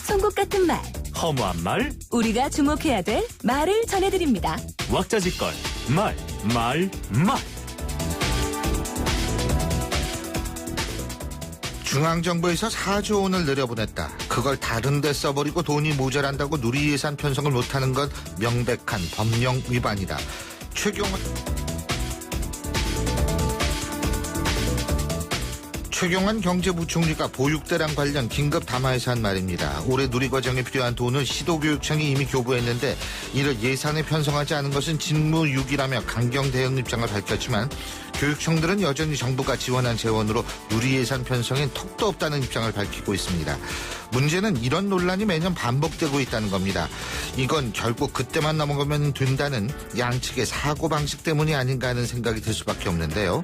송곳 같은 말, 허무한 말, 우리가 주목해야 될 말을 전해드립니다. 왁자지껄, 말. 중앙정부에서 4조 원을 내려보냈다. 그걸 다른 데 써버리고 돈이 모자란다고 누리예산 편성을 못하는 건 명백한 법령 위반이다. 최경환 경제부총리가 보육대랑 관련 긴급 담화에서 한 말입니다. 올해 누리과정에 필요한 돈을 시도교육청이 이미 교부했는데 이를 예산에 편성하지 않은 것은 직무유기라며 강경 대응 입장을 밝혔지만 교육청들은 여전히 정부가 지원한 재원으로 누리예산 편성엔 턱도 없다는 입장을 밝히고 있습니다. 문제는 이런 논란이 매년 반복되고 있다는 겁니다. 이건 결국 그때만 넘어가면 된다는 양측의 사고방식 때문이 아닌가 하는 생각이 들 수밖에 없는데요.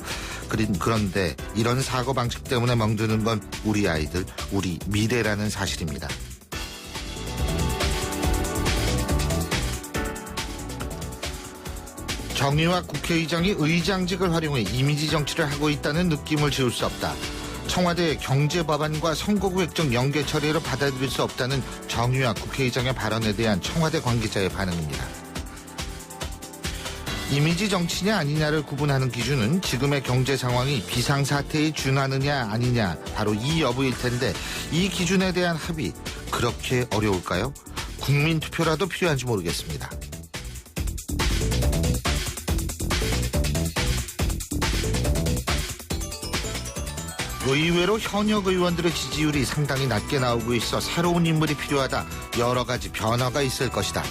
그런데 이런 사고방식 때문에 멍드는 건 우리 아이들, 우리 미래라는 사실입니다. 정의와 국회의장이 의장직을 활용해 이미지 정치를 하고 있다는 느낌을 지울 수 없다. 청와대의 경제법안과 선거구획정 연계 처리로 받아들일 수 없다는 정의와 국회의장의 발언에 대한 청와대 관계자의 반응입니다. 이미지 정치냐 아니냐를 구분하는 기준은 지금의 경제 상황이 비상사태에 준하느냐 아니냐 바로 이 여부일 텐데 이 기준에 대한 합의 그렇게 어려울까요? 국민투표라도 필요한지 모르겠습니다. 의외로 현역 의원들의 지지율이 상당히 낮게 나오고 있어 새로운 인물이 필요하다. 여러 가지 변화가 있을 것이다.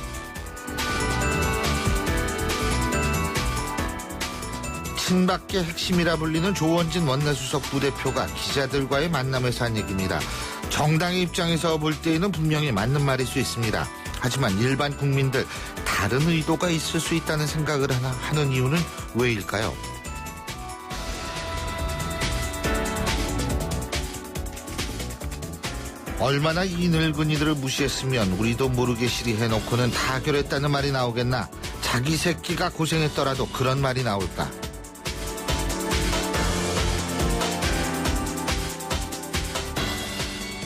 친박계 핵심이라 불리는 조원진 원내수석 부대표가 기자들과의 만남에서 한 얘기입니다. 정당의 입장에서 볼 때에는 분명히 맞는 말일 수 있습니다. 하지만 일반 국민들 다른 의도가 있을 수 있다는 생각을 하는 이유는 왜일까요? 얼마나 이 늙은이들을 무시했으면 우리도 모르게 시리해놓고는 다 결했다는 말이 나오겠나? 자기 새끼가 고생했더라도 그런 말이 나올까?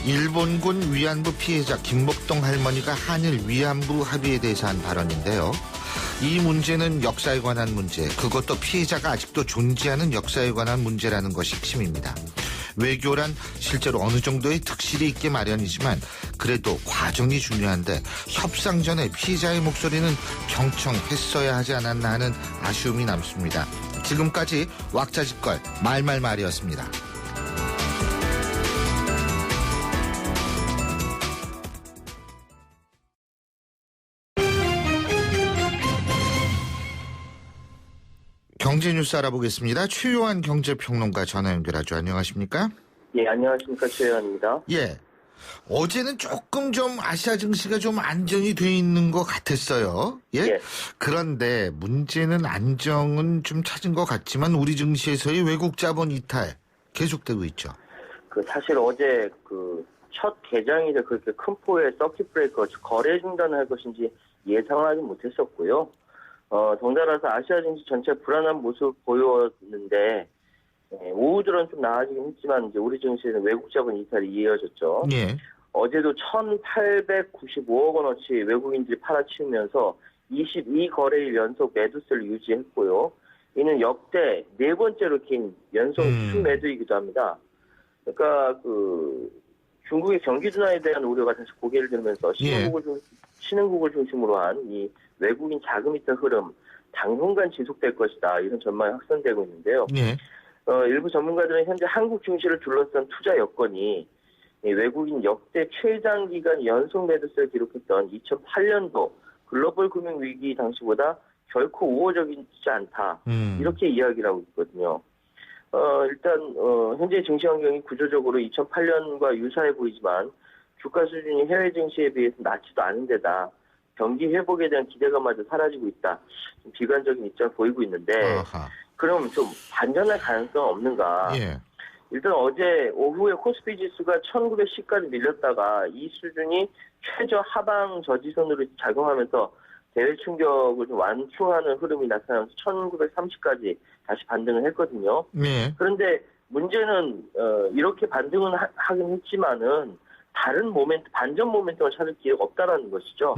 일본군 위안부 피해자 김목동 할머니가 한일 위안부 합의에 대해서 한 발언인데요. 이 문제는 역사에 관한 문제, 그것도 피해자가 아직도 존재하는 역사에 관한 문제라는 것이 핵심입니다. 외교란 실제로 어느 정도의 특실이 있게 마련이지만 그래도 과정이 중요한데 협상 전에 피해자의 목소리는 경청했어야 하지 않았나 하는 아쉬움이 남습니다. 지금까지 왁자지껄 말이었습니다. 경제뉴스 알아보겠습니다. 최요한 경제평론가 전화 연결하죠. 안녕하십니까? 예, 안녕하십니까. 최요한입니다. 예. 어제는 조금 좀 아시아 증시가 좀 안정이 돼 있는 것 같았어요. 예? 예. 그런데 문제는 안정은 좀 찾은 것 같지만 우리 증시에서의 외국 자본 이탈 계속되고 있죠. 사실 어제 첫 개장일에 그렇게 큰 포의 서킷 브레이커, 거래 중단을 할 것인지 예상하지 못했었고요. 덩달아서 아시아 증시 전체 불안한 모습 보였는데, 오후 들은 좀 나아지긴 했지만, 이제 우리 증시에는 외국 자본 이탈이 이어졌죠. 예. 어제도 1,895억 원어치 외국인들이 팔아치우면서 22거래일 연속 매도세를 유지했고요. 이는 역대 네 번째로 긴 연속 순매도이기도 합니다. 그러니까 중국의 경기 둔화에 대한 우려가 다시 고개를 들면서 신흥국을 중심으로 한 이 외국인 자금 이탈 흐름 당분간 지속될 것이다, 이런 전망이 확산되고 있는데요. 예. 일부 전문가들은 현재 한국 증시를 둘러싼 투자 여건이 외국인 역대 최장기간 연속 매도세를 기록했던 2008년도 글로벌 금융위기 당시보다 결코 우호적이지 않다, 이렇게 이야기를 하고 있거든요. 일단 현재 증시 환경이 구조적으로 2008년과 유사해 보이지만 주가 수준이 해외 증시에 비해서 낮지도 않은 데다 경기 회복에 대한 기대감마저 사라지고 있다, 좀 비관적인 입장을 보이고 있는데, 그럼 좀 반전할 가능성은 없는가? 예. 일단 어제 오후에 코스피 지수가 1910까지 밀렸다가 이 수준이 최저 하방 저지선으로 작용하면서 대외 충격을 좀 완충하는 흐름이 나타나면서 1930까지 다시 반등을 했거든요. 네. 그런데 문제는 이렇게 반등은 하긴 했지만은 다른 반전 모멘텀을 찾을 기회가 없다라는 것이죠.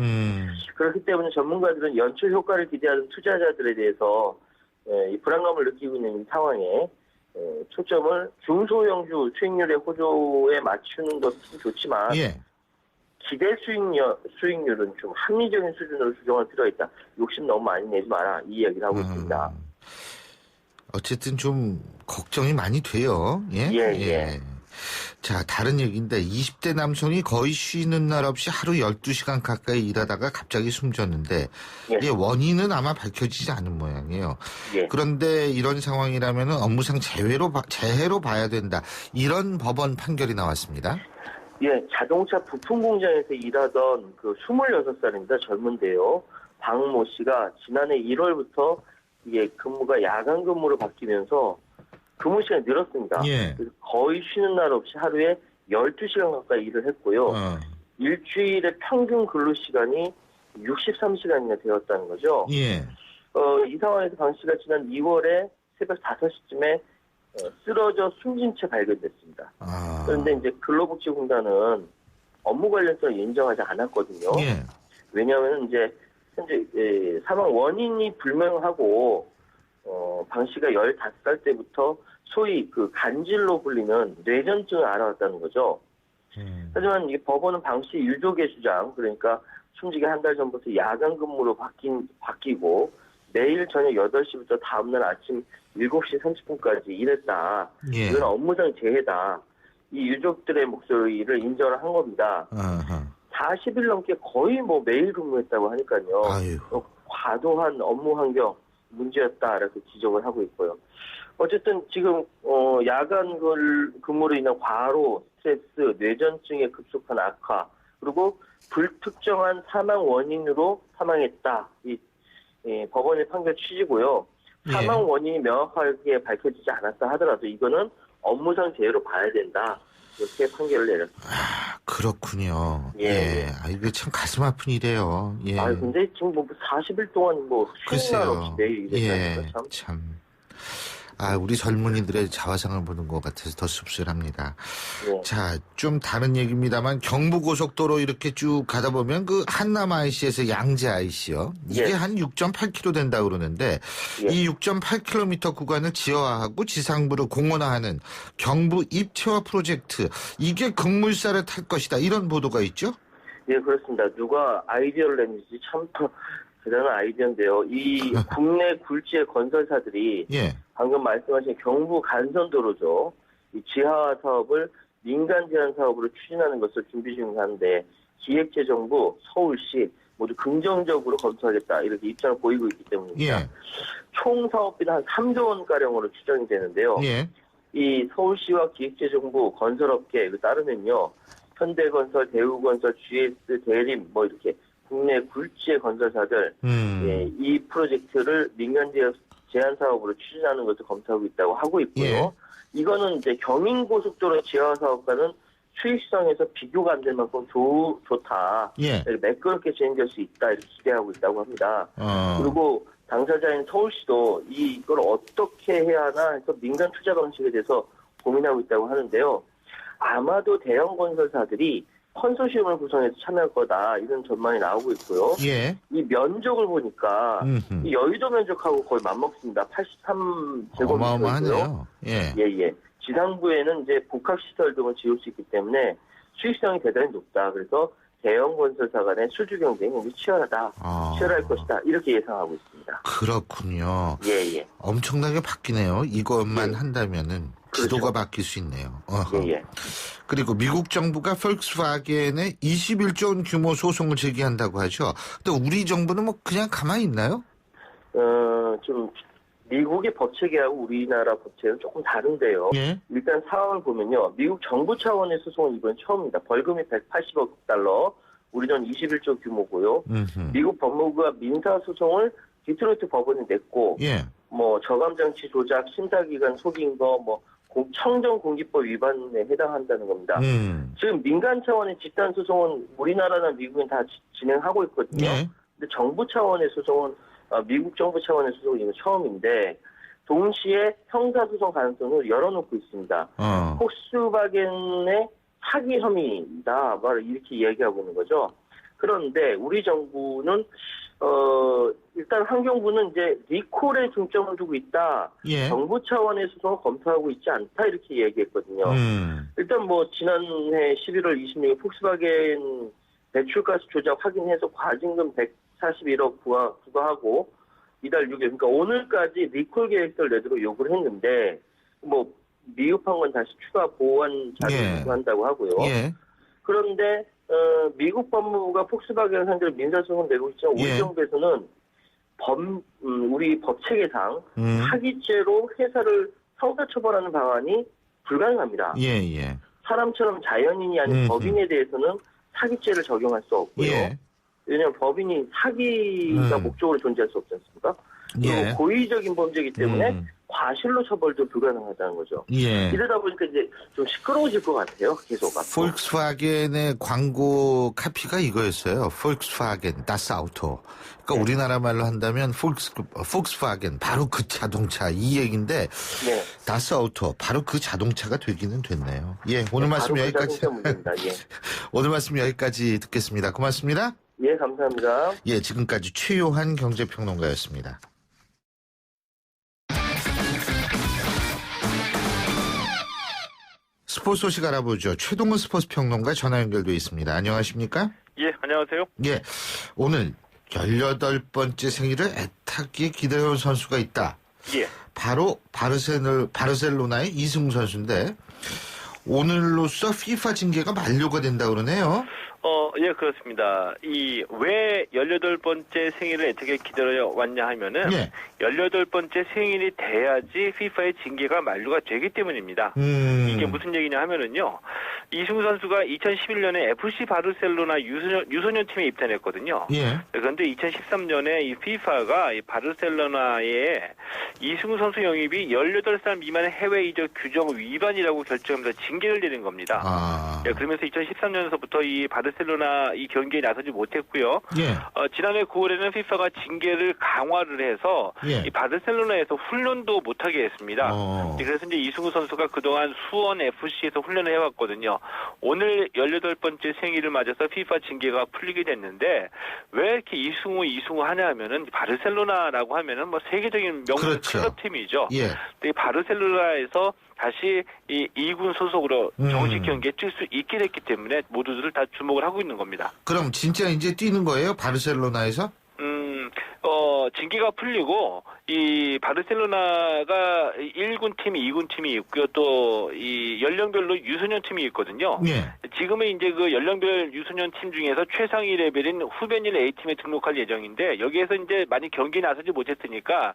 그렇기 때문에 전문가들은 연초 효과를 기대하는 투자자들에 대해서 이 불안감을 느끼고 있는 상황에 초점을 중소형주 수익률의 호조에 맞추는 것은 좋지만 예. 기대 수익률은 좀 합리적인 수준으로 조정할 필요가 있다. 욕심 너무 많이 내지 마라. 이 이야기를 하고 있습니다. 어쨌든 좀 걱정이 많이 돼요. 예? 예. 자, 다른 얘기인데 20대 남성이 거의 쉬는 날 없이 하루 12시간 가까이 일하다가 갑자기 숨졌는데 예. 원인은 아마 밝혀지지 않은 모양이에요. 예. 그런데 이런 상황이라면 업무상 재해로 봐야 된다. 이런 법원 판결이 나왔습니다. 예, 자동차 부품 공장에서 일하던 그 26살입니다. 젊은데요. 박모 씨가 지난해 1월부터 이게 근무가 야간 근무로 바뀌면서 근무 시간이 늘었습니다. 예. 그래서 거의 쉬는 날 없이 하루에 12시간 가까이 일을 했고요. 일주일의 평균 근로 시간이 63시간이나 되었다는 거죠. 예. 이 상황에서 박 씨가 지난 2월에 새벽 5시쯤에 쓰러져 숨진 채 발견됐습니다. 그런데 이제 근로복지공단은 업무 관련성을 인정하지 않았거든요. 예. 왜냐하면 이제 현재 사망 원인이 불명하고 방 씨가 15살 때부터 소위 그 간질로 불리는 뇌전증을 알아왔다는 거죠. 하지만 이 법원은 방 씨 유족의 주장, 그러니까 숨지기 한 달 전부터 야간 근무로 바뀌고 매일 저녁 8시부터 다음날 아침 7시 30분까지 일했다. 예. 이건 업무상 재해다. 이 유족들의 목소리를 인정을 한 겁니다. 40일 넘게 거의 매일 근무했다고 하니까요. 과도한 업무 환경 문제였다. 이렇게 지적을 하고 있고요. 어쨌든 지금 야간 근무로 인한 과로, 스트레스, 뇌전증의 급속한 악화, 그리고 불특정한 사망 원인으로 사망했다. 이 법원의 판결 취지고요. 사망 원인이 명확하게 밝혀지지 않았다 하더라도 이거는 업무상 재해로 봐야 된다. 이렇게 판결을 내렸습니다. 그렇군요. 예. 이거 참 가슴 아픈 일이에요. 예. 근데 지금 40일 동안 쉬는 날 없이 매일 일했다니까 참. 우리 젊은이들의 자화상을 보는 것 같아서 더 씁쓸합니다. 예. 자, 좀 다른 얘기입니다만 경부고속도로 이렇게 쭉 가다 보면 그 한남 IC에서 양재 IC요. 이게 한 6.8km 된다고 그러는데 이 6.8km 구간을 지하화하고 지상부를 공원화하는 경부 입체화 프로젝트, 이게 급물살을 탈 것이다. 이런 보도가 있죠? 예, 그렇습니다. 누가 아이디어를 냈는지 참 대단한 아이디어인데요. 이 국내 굴지의 건설사들이 방금 말씀하신 경부 간선도로죠. 이 지하화 사업을 민간 제한 사업으로 추진하는 것을 준비 중인데 기획재정부, 서울시 모두 긍정적으로 검토하겠다 이렇게 입장을 보이고 있기 때문입니다. 총 사업비는 한 3조 원가량으로 추정이 되는데요. 이 서울시와 기획재정부, 건설업계에 따르면요. 현대건설, 대우건설, GS, 대림 이렇게 국내 굴지의 건설사들 이 프로젝트를 민간 제한 사업으로 추진하는 것을 검토하고 있다고 하고 있고요. 이거는 이제 경인고속도로 지하화 사업과는 수익성에서 비교가 안 될 만큼 좋다. 매끄럽게 진행될 수 있다. 이렇게 기대하고 있다고 합니다. 그리고 당사자인 서울시도 이걸 어떻게 해야 하나 해서 민간 투자 방식에 대해서 고민하고 있다고 하는데요. 아마도 대형 건설사들이 컨소시엄을 구성해서 참여할 거다 이런 전망이 나오고 있고요. 이 면적을 보니까 이 여의도 면적하고 거의 맞먹습니다. 83제곱미터고요. 어마어마하네요. 지상부에는 이제 복합시설 등을 지을 수 있기 때문에 수익성이 대단히 높다. 그래서 대형 건설사 간의 수주 경쟁이 치열할 것이다. 이렇게 예상하고 있습니다. 그렇군요. 예. 엄청나게 바뀌네요. 이것만 한다면은 지도가 바뀔 수 있네요. 그리고 미국 정부가 폴크스와겐에 21조 원 규모 소송을 제기한다고 하죠. 근데 우리 정부는 그냥 가만히 있나요? 좀 미국의 법 체계하고 우리나라 법 체계는 조금 다른데요. 일단 상황을 보면요. 미국 정부 차원의 소송은 이번 처음입니다. 벌금이 180억 달러, 우리는 21조 규모고요. 미국 법무부가 민사소송을 디트로이트 법원이 냈고 저감장치 조작, 심사기간 속인 거, 청정공기법 위반에 해당한다는 겁니다. 지금 민간 차원의 집단 소송은 우리나라나 미국은 다 진행하고 있거든요. 근데 정부 차원의 소송은 미국 정부 차원의 소송이 이건 처음인데 동시에 형사소송 가능성을 열어놓고 있습니다. 폭스바겐의 사기 혐의다, 이렇게 이야기하고 있는 거죠. 그런데 우리 정부는 일단 환경부는 이제 리콜에 중점을 두고 있다. 예. 정부 차원의 소송을 검토하고 있지 않다 이렇게 얘기했거든요. 일단 뭐 지난해 11월 26일 폭스바겐 배출가스 조작 확인해서 과징금 141억 부과하고 이달 6일 그러니까 오늘까지 리콜 계획서를 내도록 요구를 했는데 뭐 미흡한 건 다시 추가 보완 자료를 요구한다고 하고요. 예. 그런데 미국 법무부가 폭스바겐 상대로 민사소송 내고 있지만 우리 정부에서는 우리 법 체계상 사기죄로 회사를 형사처벌하는 방안이 불가능합니다. 예. 사람처럼 자연인이 아닌 법인에 대해서는 사기죄를 적용할 수 없고요. 예. 왜냐하면 법인이 사기가 목적으로 존재할 수 없지 않습니까? 그리고 고의적인 범죄이기 때문에 과실로 처벌도 불가능하다는 거죠. 이러다 보니까 이제 좀 시끄러워질 것 같아요. 계속 앞으로. 볼크스바겐의 광고 카피가 이거였어요. 볼크스바겐, 다스 아우토. 그러니까 우리나라 말로 한다면 볼크스바겐, 바로 그 자동차 이 얘기인데 다스 아우토, 바로 그 자동차가 되기는 됐네요. 예, 오늘 말씀 여기까지. 오늘 말씀 여기까지 듣겠습니다. 고맙습니다. 예, 감사합니다. 예, 지금까지 최요한 경제평론가였습니다. 스포츠 소식 알아보죠. 최동훈 스포츠 평론가 전화 연결돼 있습니다. 안녕하십니까? 예, 안녕하세요. 예, 오늘 18번째 생일을 애타게 기다려온 선수가 있다. 예. 바로 바르셀로나의 이승우 선수인데 오늘로써 FIFA 징계가 만료가 된다 그러네요. 예, 그렇습니다. 왜 18번째 생일을 애타게 기다려 왔냐 하면은 18번째 생일이 돼야지 FIFA의 징계가 만료가 되기 때문입니다. 이게 무슨 얘기냐 하면은요. 이승우 선수가 2011년에 FC 바르셀로나 유소년 팀에 입단했거든요. 그런데 2013년에 이 FIFA가 이 바르셀로나에 이승우 선수 영입이 18살 미만의 해외 이적 규정 위반이라고 결정하면서 징계를 내린 겁니다. 그러면서 2013년서부터 이 바르셀로나 이 경기에 나서지 못했고요. 지난해 9월에는 FIFA가 징계를 강화를 해서 이 바르셀로나에서 훈련도 못하게 했습니다. 그래서 이제 이승우 선수가 그동안 수원 FC에서 훈련을 해왔거든요. 오늘 18번째 생일을 맞아서 FIFA 징계가 풀리게 됐는데 왜 이렇게 이승우 하냐 하면은 바르셀로나라고 하면은 뭐 세계적인 명문 클럽팀이죠. 근데 바르셀로나에서 다시 이 2군 소속으로 정식 경기에 뛸 수 있게 됐기 때문에 모두들 다 주목을 하고 있는 겁니다. 그럼 진짜 이제 뛰는 거예요? 바르셀로나에서? 징계가 풀리고 이 바르셀로나가 1군 팀이 2군 팀이 있고요. 또 이 연령별로 유소년 팀이 있거든요. 지금은 이제 그 연령별 유소년 팀 중에서 최상위 레벨인 후배닐 A팀에 등록할 예정인데 여기에서 이제 많이 경기에 나서지 못했으니까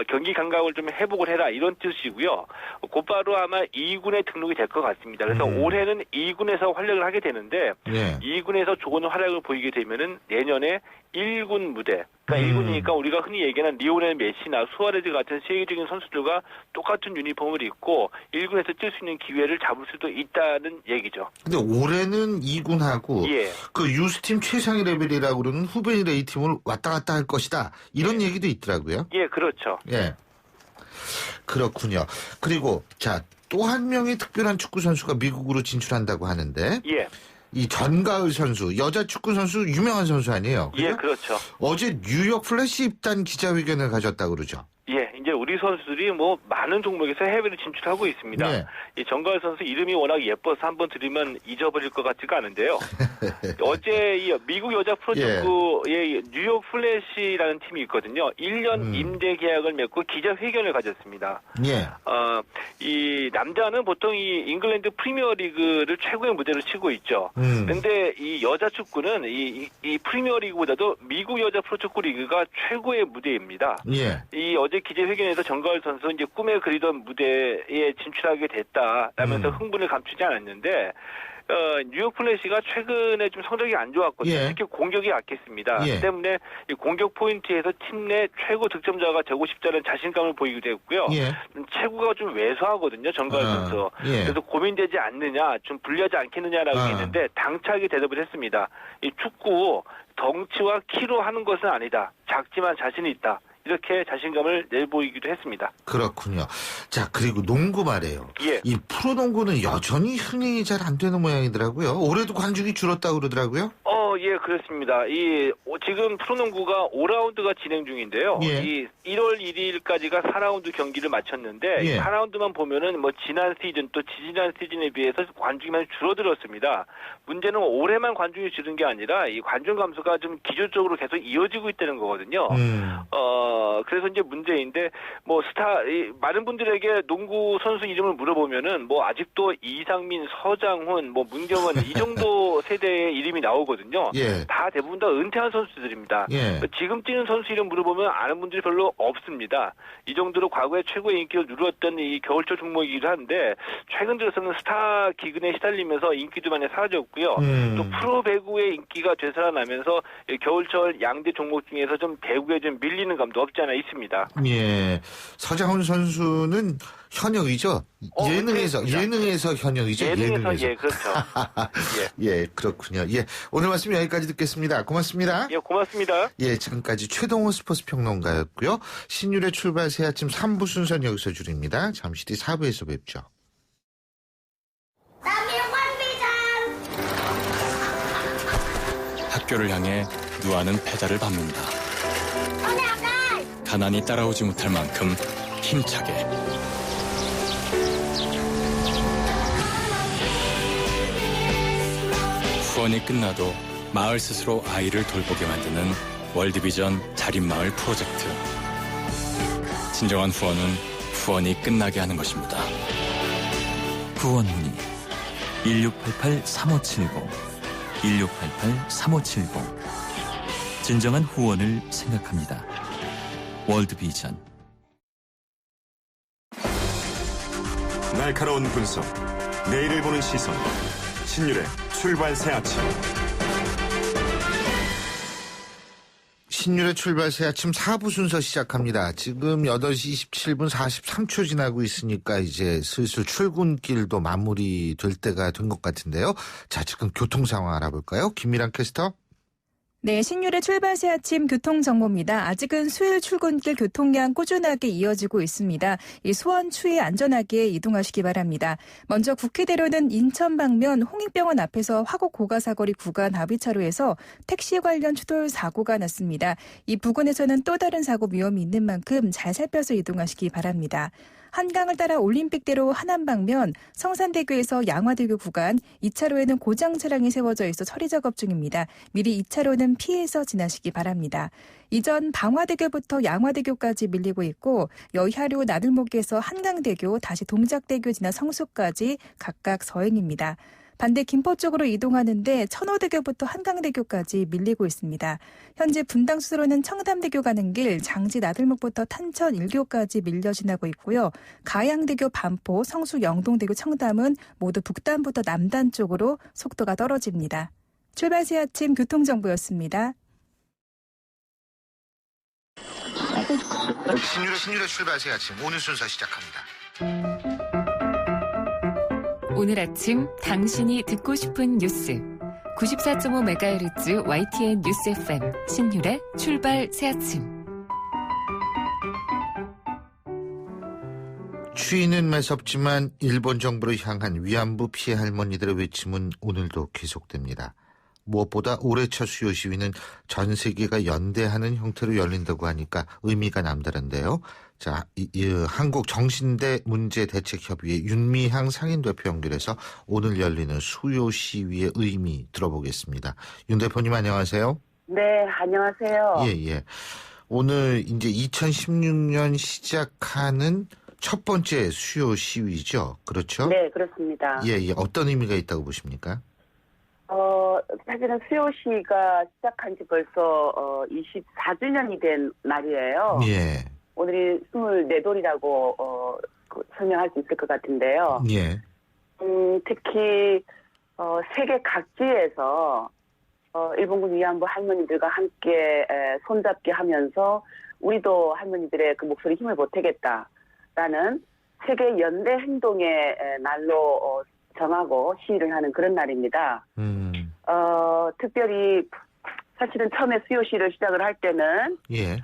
경기 감각을 좀 회복을 해라 이런 뜻이고요. 곧바로 아마 2군에 등록이 될 것 같습니다. 그래서 올해는 2군에서 활약을 하게 되는데 2군에서 좋은 활약을 보이게 되면은 내년에 1군 무대, 그러니까 1군이니까 우리가 흔히 얘기하는 리오넬 메시나 수아레즈 같은 세계적인 선수들과 똑같은 유니폼을 입고 1군에서 뛸 수 있는 기회를 잡을 수도 있다는 얘기죠. 근데 올해는 2군하고 그 유스팀 최상위 레벨이라고 그러는 후배일 A팀을 왔다 갔다 할 것이다. 이런 얘기도 있더라고요. 예, 그렇죠. 그렇군요. 그리고 자, 또 한 명의 특별한 축구 선수가 미국으로 진출한다고 하는데 이 전가을 선수, 여자 축구 선수 유명한 선수 아니에요? 그죠? 예, 그렇죠. 어제 뉴욕 플래시 입단 기자회견을 가졌다고 그러죠. 예, 이제 우리 선수들이 뭐 많은 종목에서 해외를 진출하고 있습니다. 이 정가을 선수 이름이 워낙 예뻐서 한번 들으면 잊어버릴 것 같지가 않은데요. 어제 이 미국 여자 프로축구의 뉴욕 플래시라는 팀이 있거든요. 1년 임대 계약을 맺고 기자회견을 가졌습니다. 이 남자는 보통 이 잉글랜드 프리미어리그를 최고의 무대로 치고 있죠. 근데 이 여자 축구는 이 프리미어리그보다도 미국 여자 프로축구 리그가 최고의 무대입니다. 이 어제 기자회견에서 정가을 선수 이제 꿈에 그리던 무대에 진출하게 됐다라면서 흥분을 감추지 않았는데 뉴욕 플래시가 최근에 좀 성적이 안 좋았거든요. 특히 공격이 약했습니다. 때문에 이 공격 포인트에서 팀 내 최고 득점자가 되고 싶다는 자신감을 보이기도 했고요. 체구가 좀 왜소하거든요. 정가을 선수. 그래서 고민되지 않느냐, 좀 불리하지 않겠느냐라고 했는데 당차게 대답을 했습니다. 이 축구 덩치와 키로 하는 것은 아니다. 작지만 자신이 있다. 이렇게 자신감을 내보이기도 했습니다. 그렇군요. 자, 그리고 농구 말이에요. 예. 이 프로농구는 여전히 흥행이 잘 안 되는 모양이더라고요. 올해도 관중이 줄었다고 그러더라고요. 예, 그렇습니다. 지금 프로농구가 5라운드가 진행 중인데요. 예. 이 1월 1일까지가 4라운드 경기를 마쳤는데 예. 4라운드만 보면은 지난 시즌 또 지지난 시즌에 비해서 관중이 많이 줄어들었습니다. 문제는 올해만 관중이 줄은 게 아니라 이 관중 감소가 좀 기존적으로 계속 이어지고 있다는 거거든요. 그래서 이제 문제인데 많은 분들에게 농구 선수 이름을 물어보면은 아직도 이상민, 서장훈, 문경원 이 정도 세대의 이름이 나오거든요. 예. 다 대부분 다 은퇴한 선수들입니다. 예. 지금 뛰는 선수 이름 물어보면 아는 분들이 별로 없습니다. 이 정도로 과거에 최고의 인기를 누렸던 이 겨울철 종목이기도 한데 최근 들어서는 스타 기근에 시달리면서 인기도 많이 사라졌고요. 또 프로 배구의 인기가 되살아나면서 겨울철 양대 종목 중에서 좀 배구에 좀 밀리는 감도 없지 않아 있습니다. 예. 서장훈 선수는 현역이죠. 예능에서 현역이죠. 예능에서. 예, 그렇죠. 예, 그렇군요. 예, 오늘 말씀 여기까지 듣겠습니다. 고맙습니다. 예, 고맙습니다. 예, 지금까지 최동호 스포츠 평론가였고요. 신율의 출발 새 아침 3부 순서는 여기서 줄입니다. 잠시 뒤 4부에서 뵙죠. 학교를 향해 누아는 페달을 밟는다. 가난이 따라오지 못할 만큼 힘차게. 후원이 끝나도 마을 스스로 아이를 돌보게 만드는 월드비전 자립마을 프로젝트. 진정한 후원은 후원이 끝나게 하는 것입니다. 후원 문의 1688-3570 1688-3570 진정한 후원을 생각합니다. 월드비전. 날카로운 분석, 내일을 보는 시선, 신율의 출발 새 아침. 신율의 출발 새 아침 4부 순서 시작합니다. 지금 8시 27분 43초 지나고 있으니까 이제 슬슬 출근길도 마무리될 때가 된 것 같은데요. 자, 지금 교통 상황 알아볼까요? 김미랑 캐스터. 네, 신율의 출발 새 아침 교통정보입니다. 아직은 수요일 출근길 교통량 꾸준하게 이어지고 있습니다. 이 수원 추위 안전하게 이동하시기 바랍니다. 먼저 국회대로는 인천 방면 홍익병원 앞에서 화곡 고가사거리 구간 나비차로에서 택시 관련 추돌 사고가 났습니다. 이 부근에서는 또 다른 사고 위험이 있는 만큼 잘 살펴서 이동하시기 바랍니다. 한강을 따라 올림픽대로 하남 방면 성산대교에서 양화대교 구간 2차로에는 고장 차량이 세워져 있어 처리 작업 중입니다. 미리 2차로는 피해서 지나시기 바랍니다. 이전 방화대교부터 양화대교까지 밀리고 있고 여의하류 나들목에서 한강대교 다시 동작대교 지나 성수까지 각각 서행입니다. 반대 김포 쪽으로 이동하는데 천호대교부터 한강대교까지 밀리고 있습니다. 현재 분당 수로는 청담대교 가는 길 장지 나들목부터 탄천 1교까지 밀려 지나고 있고요. 가양대교 반포, 성수 영동대교 청담은 모두 북단부터 남단 쪽으로 속도가 떨어집니다. 출발 새 아침 교통정보였습니다. 신율의 출발 새 아침 오늘 순서 시작합니다. 오늘 아침 당신이 듣고 싶은 뉴스 94.5MHz YTN 뉴스 FM 신율의 출발 새 아침. 추위는 매섭지만 일본 정부를 향한 위안부 피해 할머니들의 외침은 오늘도 계속됩니다. 무엇보다 올해 첫 수요 시위는 전 세계가 연대하는 형태로 열린다고 하니까 의미가 남다른데요. 자, 한국정신대 문제대책협의회 윤미향 상임대표 연결해서 오늘 열리는 수요 시위의 의미 들어보겠습니다. 윤 대표님 안녕하세요. 네, 안녕하세요. 예. 오늘 이제 2016년 시작하는 첫 번째 수요 시위죠. 그렇죠? 네, 그렇습니다. 예. 어떤 의미가 있다고 보십니까? 사실은 수요 시위가 시작한 지 벌써 24주년이 된 날이에요. 예. 오늘이 24돌이라고 설명할 수 있을 것 같은데요. 예. 특히 세계 각지에서 일본군 위안부 할머니들과 함께 손잡게 하면서 우리도 할머니들의 그 목소리 힘을 보태겠다라는 세계 연대 행동의 날로 정하고 시위를 하는 그런 날입니다. 특별히 사실은 처음에 수요 시위를 시작을 할 때는 예.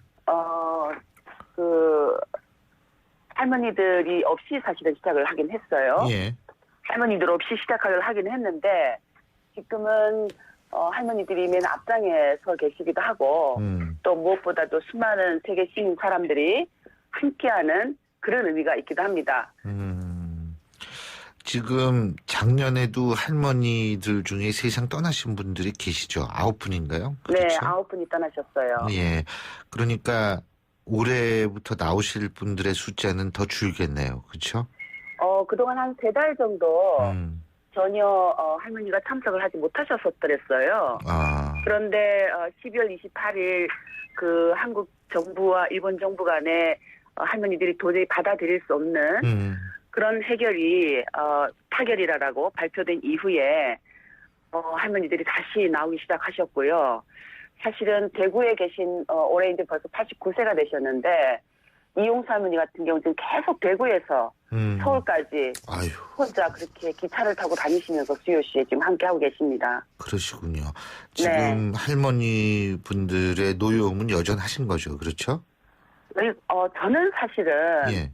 할머니들이 없이 사실은 시작을 하긴 했어요. 예. 할머니들 없이 시작을 하긴 했는데 지금은 할머니들이 맨 앞장에 서 계시기도 하고 또 무엇보다도 수많은 세계 시민 사람들이 함께하는 그런 의미가 있기도 합니다. 지금 작년에도 할머니들 중에 세상 떠나신 분들이 계시죠? 9분인가요? 그렇죠? 네, 9분이 떠나셨어요. 예. 그러니까 올해부터 나오실 분들의 숫자는 더 줄겠네요. 그렇죠? 그동안 한 3달 정도 전혀 할머니가 참석을 하지 못하셨었더랬어요. 그런데 12월 28일 그 한국 정부와 일본 정부 간에 할머니들이 도저히 받아들일 수 없는 그런 해결이 타결이라고 발표된 이후에 할머니들이 다시 나오기 시작하셨고요. 사실은 대구에 계신 올해 이제 벌써 89세가 되셨는데 이용수 할머니 같은 경우는 지금 계속 대구에서 서울까지 혼자 그렇게 기차를 타고 다니시면서 수요시에 지금 함께하고 계십니다. 그러시군요. 지금 할머니 분들의 노여움은 여전하신 거죠. 그렇죠? 저는 사실은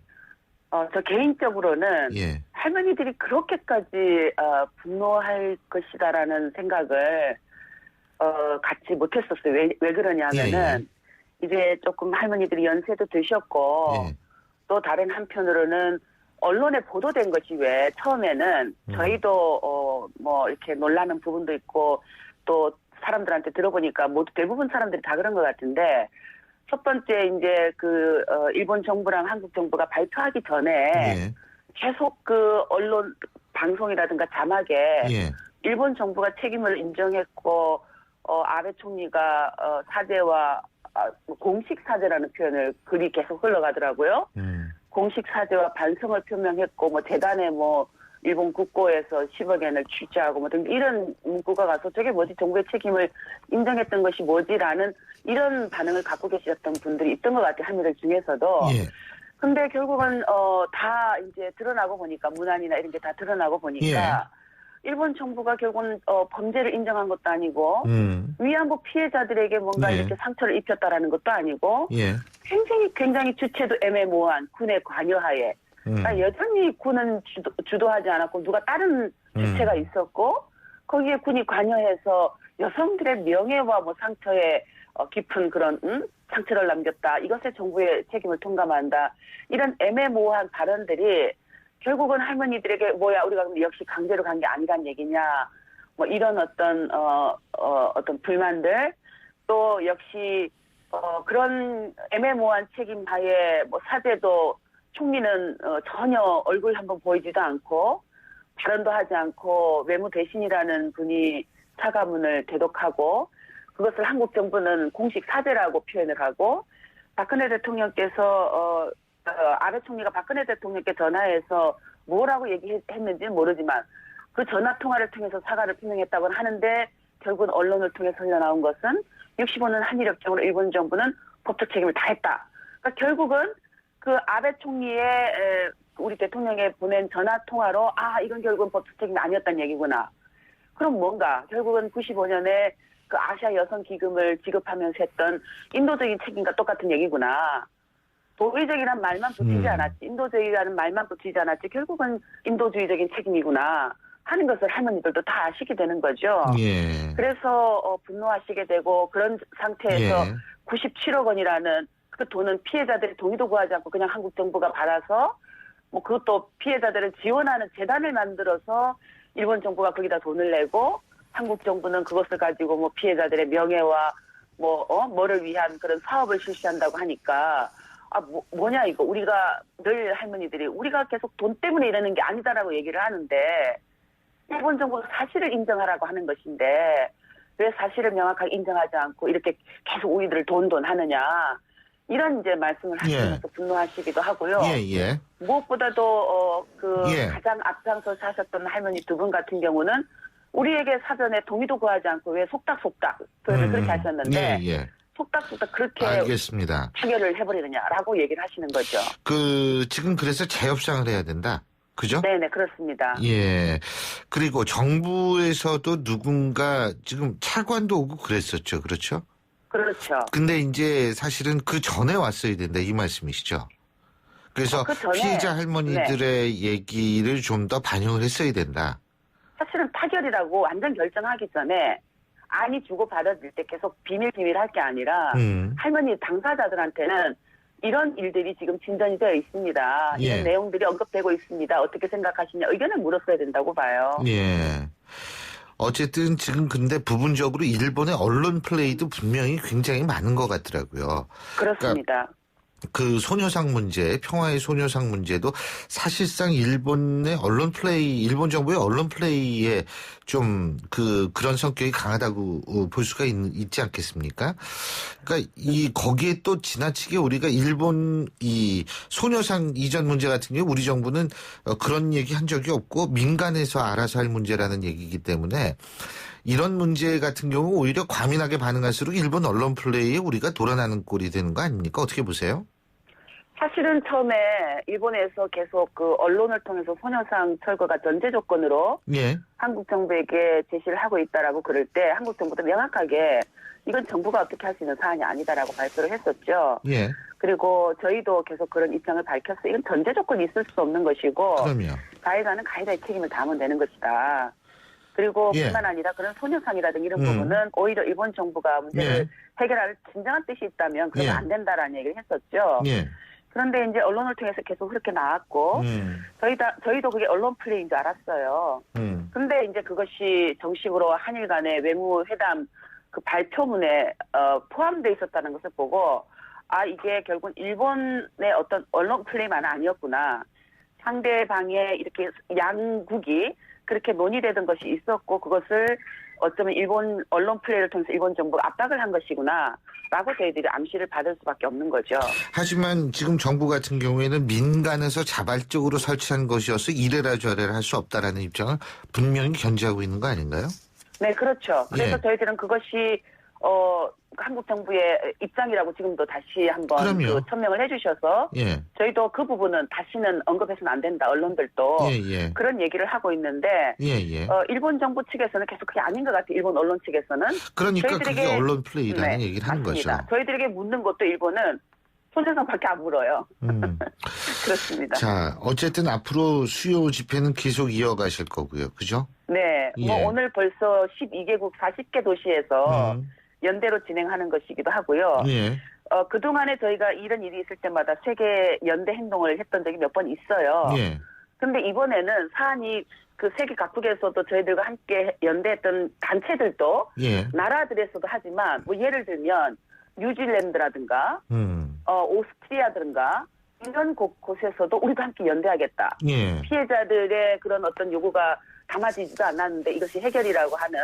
저 개인적으로는 할머니들이 그렇게까지 분노할 것이다라는 생각을 갖지 못했었어요. 왜 그러냐면은 이제 조금 할머니들이 연세도 드셨고 또 다른 한편으로는 언론에 보도된 것이 왜 처음에는 저희도 뭐 이렇게 놀라는 부분도 있고 또 사람들한테 들어보니까 모두 대부분 사람들이 다 그런 것 같은데 첫 번째 이제 일본 정부랑 한국 정부가 발표하기 전에 계속 그 언론 방송이라든가 자막에 일본 정부가 책임을 인정했고 아베 총리가 사죄와 공식 사죄라는 표현을 글이 계속 흘러가더라고요. 공식 사죄와 반성을 표명했고 뭐 재단에 뭐 일본 국고에서 10억 엔을 출자하고 뭐 등 이런 문구가 가서 저게 뭐지 정부의 책임을 인정했던 것이 뭐지라는 이런 반응을 갖고 계셨던 분들이 있던 것 같아요. 할머니들 중에서도. 근데 결국은 다 이제 드러나고 보니까 문안이나 이런 게 다 드러나고 보니까 일본 정부가 결국은 범죄를 인정한 것도 아니고 위안부 피해자들에게 뭔가 이렇게 상처를 입혔다라는 것도 아니고 굉장히 주체도 애매모호한 군의 관여하에 그러니까 여전히 군은 주도하지 않았고 누가 다른 주체가 있었고 거기에 군이 관여해서 여성들의 명예와 뭐 상처에 깊은 그런 상처를 남겼다. 이것에 정부의 책임을 통감한다. 이런 애매모호한 발언들이 결국은 할머니들에게 뭐야 우리가 역시 강제로 간 게 아니란 얘기냐 뭐 이런 어떤 불만들 또 역시 그런 애매모호한 책임 하에 뭐 사죄도 총리는 전혀 얼굴 한번 보이지도 않고 발언도 하지 않고 외무 대신이라는 분이 사과문을 대독하고 그것을 한국 정부는 공식 사죄라고 표현을 하고 박근혜 대통령께서 아베 총리가 박근혜 대통령께 전화해서 뭐라고 얘기했는지는 모르지만 그 전화 통화를 통해서 사과를 표명했다고 하는데 결국은 언론을 통해서 흘러나온 것은 65년 한일협정으로 일본 정부는 법적 책임을 다했다. 그러니까 결국은 그 아베 총리의 우리 대통령에 보낸 전화 통화로 이건 결국은 법적 책임이 아니었다는 얘기구나. 그럼 뭔가 결국은 95년에 그 아시아 여성 기금을 지급하면서 했던 인도적인 책임과 똑같은 얘기구나. 도의적이라는 말만 붙이지 않았지. 인도주의라는 말만 붙이지 않았지. 결국은 인도주의적인 책임이구나 하는 것을 할머니들도 다 아시게 되는 거죠. 그래서 분노하시게 되고 그런 상태에서 97억 원이라는 그 돈은 피해자들이 동의도 구하지 않고 그냥 한국 정부가 받아서 뭐 그것도 피해자들을 지원하는 재단을 만들어서 일본 정부가 거기다 돈을 내고 한국 정부는 그것을 가지고 뭐 피해자들의 명예와 뭐를 위한 그런 사업을 실시한다고 하니까 뭐냐 이거 우리가 늘 할머니들이 우리가 계속 돈 때문에 이러는 게 아니다라고 얘기를 하는데 일본 정부는 사실을 인정하라고 하는 것인데 왜 사실을 명확하게 인정하지 않고 이렇게 계속 우리들을 돈 하느냐 이런 이제 말씀을 하시면서 분노하시기도 하고요. 무엇보다도 가장 앞장서 사셨던 할머니 두 분 같은 경우는 우리에게 사전에 동의도 구하지 않고 왜 속닥속닥 표현을 그렇게 하셨는데 속닥속닥 그렇게 알겠습니다. 타결을 해버리느냐라고 얘기를 하시는 거죠. 지금 그래서 재협상을 해야 된다. 그죠? 네네, 그렇습니다. 그리고 정부에서도 누군가 지금 차관도 오고 그랬었죠. 그렇죠? 그렇죠. 근데 이제 사실은 그 전에 왔어야 된다 이 말씀이시죠? 그래서 그 전에, 피해자 할머니들의 얘기를 좀 더 반영을 했어야 된다. 사실은 타결이라고 완전 결정하기 전에 안이 주고 받아들 때 계속 비밀 할 게 아니라 할머니 당사자들한테는 이런 일들이 지금 진전이 되어 있습니다. 이런 내용들이 언급되고 있습니다. 어떻게 생각하시냐 의견을 물었어야 된다고 봐요. 예. 어쨌든 지금 근데 부분적으로 일본의 언론 플레이도 분명히 굉장히 많은 것 같더라고요. 그렇습니다. 그러니까 그 소녀상 문제, 평화의 소녀상 문제도 사실상 일본의 언론 플레이, 일본 정부의 언론 플레이에 좀 그런 성격이 강하다고 볼 수가 있지 않겠습니까? 그러니까 거기에 또 지나치게 우리가 일본 이 소녀상 이전 문제 같은 경우 우리 정부는 그런 얘기 한 적이 없고 민간에서 알아서 할 문제라는 얘기이기 때문에 이런 문제 같은 경우 오히려 과민하게 반응할수록 일본 언론 플레이에 우리가 돌아나는 꼴이 되는 거 아닙니까? 어떻게 보세요? 사실은 처음에 일본에서 계속 그 언론을 통해서 소녀상 철거가 전제 조건으로 한국 정부에게 제시를 하고 있다라고 그럴 때 한국 정부도 명확하게 이건 정부가 어떻게 할 수 있는 사안이 아니다라고 발표를 했었죠. 그리고 저희도 계속 그런 입장을 밝혔어요. 이건 전제 조건이 있을 수 없는 것이고 가해자는 가해자의 책임을 다하면 되는 것이다. 그리고 뿐만 아니라 그런 소녀상이라든지 이런 부분은 오히려 일본 정부가 문제를 해결할 진정한 뜻이 있다면 그러면 안 된다라는 얘기를 했었죠. 그런데 이제 언론을 통해서 계속 그렇게 나왔고 저희도 그게 언론 플레이인 줄 알았어요. 그런데 이제 그것이 정식으로 한일 간의 외무회담 그 발표문에 포함되어 있었다는 것을 보고 이게 결국은 일본의 어떤 언론 플레이만 아니었구나. 상대방의 이렇게 양국이 그렇게 논의되던 것이 있었고 그것을 어쩌면 일본 언론 플레이를 통해서 일본 정부가 압박을 한 것이구나 라고 저희들이 암시를 받을 수밖에 없는 거죠. 하지만 지금 정부 같은 경우에는 민간에서 자발적으로 설치한 것이어서 이래라 저래라 할 수 없다라는 입장을 분명히 견지하고 있는 거 아닌가요? 네, 그렇죠. 그래서 저희들은 그것이 한국 정부의 입장이라고 지금도 다시 한번 그 천명을 해주셔서 저희도 그 부분은 다시는 언급해서는 안 된다. 언론들도 그런 얘기를 하고 있는데 일본 정부 측에서는 계속 그게 아닌 것 같아요. 일본 언론 측에서는. 그러니까 그게 언론 플레이라는 얘기를 하는 맞습니다. 거죠. 저희들에게 묻는 것도 일본은 손해상밖에 안 물어요. 그렇습니다. 자, 어쨌든 앞으로 수요 집회는 계속 이어가실 거고요. 그죠? 네. 뭐 오늘 벌써 12개국 40개 도시에서 연대로 진행하는 것이기도 하고요. 그동안에 저희가 이런 일이 있을 때마다 세계 연대 행동을 했던 적이 몇 번 있어요. 그런데 이번에는 사안이 그 세계 각국에서도 저희들과 함께 연대했던 단체들도 나라들에서도 하지만 뭐 예를 들면 뉴질랜드라든가 오스트리아든가 이런 곳에서도 우리도 함께 연대하겠다. 피해자들의 그런 어떤 요구가 담아지지도 않았는데 이것이 해결이라고 하는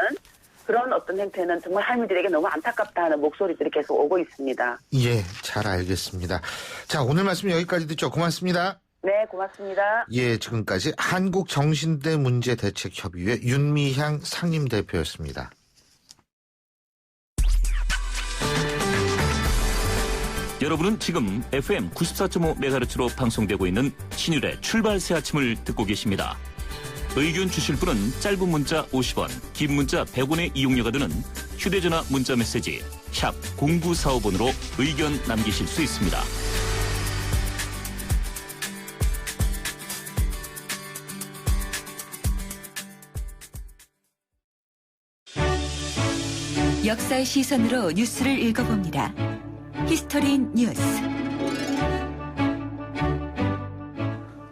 그런 어떤 행태는 정말 할머니들에게 너무 안타깝다 하는 목소리들이 계속 오고 있습니다. 예, 잘 알겠습니다. 자, 오늘 말씀 여기까지 듣죠. 고맙습니다. 네, 고맙습니다. 예, 지금까지 한국정신대문제대책협의회 윤미향 상임대표였습니다. 여러분은 지금 FM 94.5MHz로 방송되고 있는 신율의 출발 새 아침을 듣고 계십니다. 의견 주실 분은 짧은 문자 50원, 긴 문자 100원의 이용료가 드는 휴대전화 문자 메시지 샵 0945번으로 의견 남기실 수 있습니다. 역사의 시선으로 뉴스를 읽어봅니다. 히스토리 뉴스.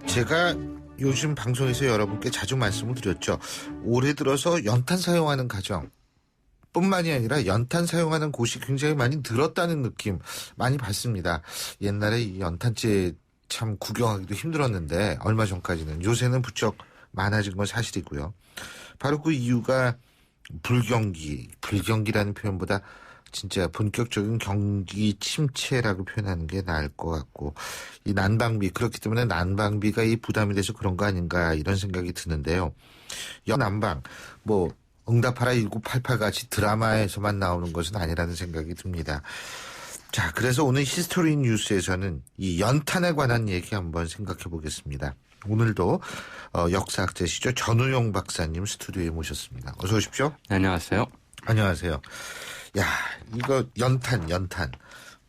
제가 요즘 방송에서 여러분께 자주 말씀을 드렸죠. 올해 들어서 연탄 사용하는 가정 뿐만이 아니라 연탄 사용하는 곳이 굉장히 많이 늘었다는 느낌 많이 받습니다. 옛날에 이 연탄재 참 구경하기도 힘들었는데 얼마 전까지는 요새는 부쩍 많아진 건 사실이고요. 바로 그 이유가 불경기라는 표현보다 진짜 본격적인 경기 침체라고 표현하는 게 나을 것 같고 이 난방비 그렇기 때문에 난방비가 이 부담이 돼서 그런 거 아닌가 이런 생각이 드는데요. 난방 뭐 응답하라 1988 같이 드라마에서만 나오는 것은 아니라는 생각이 듭니다. 자, 그래서 오늘 히스토리 뉴스에서는 이 연탄에 관한 얘기 한번 생각해 보겠습니다. 오늘도 역사학자시죠. 전우용 박사님 스튜디오에 모셨습니다. 어서 오십시오. 네, 안녕하세요. 안녕하세요. 야, 이거 연탄.